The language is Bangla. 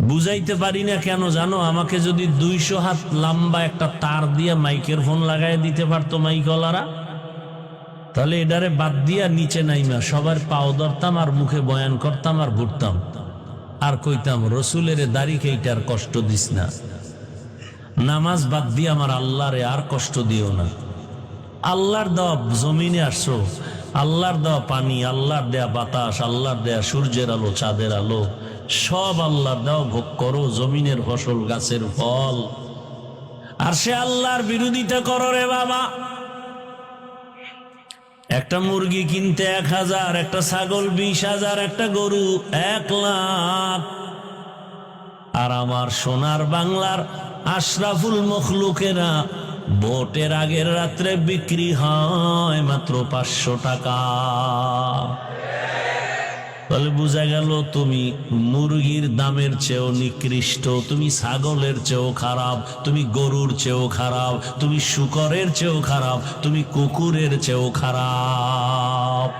বুঝাইতে পারি না কেন জানো? আমাকে যদি 200 হাত লম্বা একটা তার দিয়ে মাইকের ফোন লাগাই দিতে পারতো মাইকওয়ালারা, তাহলে এটারে বাদ দিয়া নিচে নাইমা সবার পাও ধরতাম আর মুখে বয়ান করতাম আর ঘুরতাম আর কইতাম রসুলের দাড়ি কেইটার কষ্ট দিস না, নামাজ বাদ দিয়ে আমার আল্লাহরে আর কষ্ট দিও না। আল্লাহর দেওয়া জমিনে আসছো, আল্লাহর দেওয়া পানি, আল্লাহর দেয়া বাতাস, আল্লাহর দেয়া সূর্যের আলো, চাঁদের আলো, সব আল্লাহর দেওয়া, ভোগ করো। জমিনের ফসল, গাছের ফল। আর সে আল্লাহর বিরোধিতা করো রে বাবা। একটা মুরগি কিনতে 1000, একটা ছাগল 20,000, একটা গরু 1 লাখ। আর আমার সোনার বাংলার আশরাফুল মখলুকেরা ভোটের আগের রাত্রে বিক্রি হয় মাত্র 500 টাকা। তাহলে বোঝা গেল তুমি মুরগির দামের চেয়েও নিকৃষ্ট, তুমি ছাগলের চেয়েও খারাপ, তুমি গরুর চেয়েও খারাপ, তুমি শূকরের চেয়েও খারাপ, তুমি কুকুরের চেয়েও খারাপ।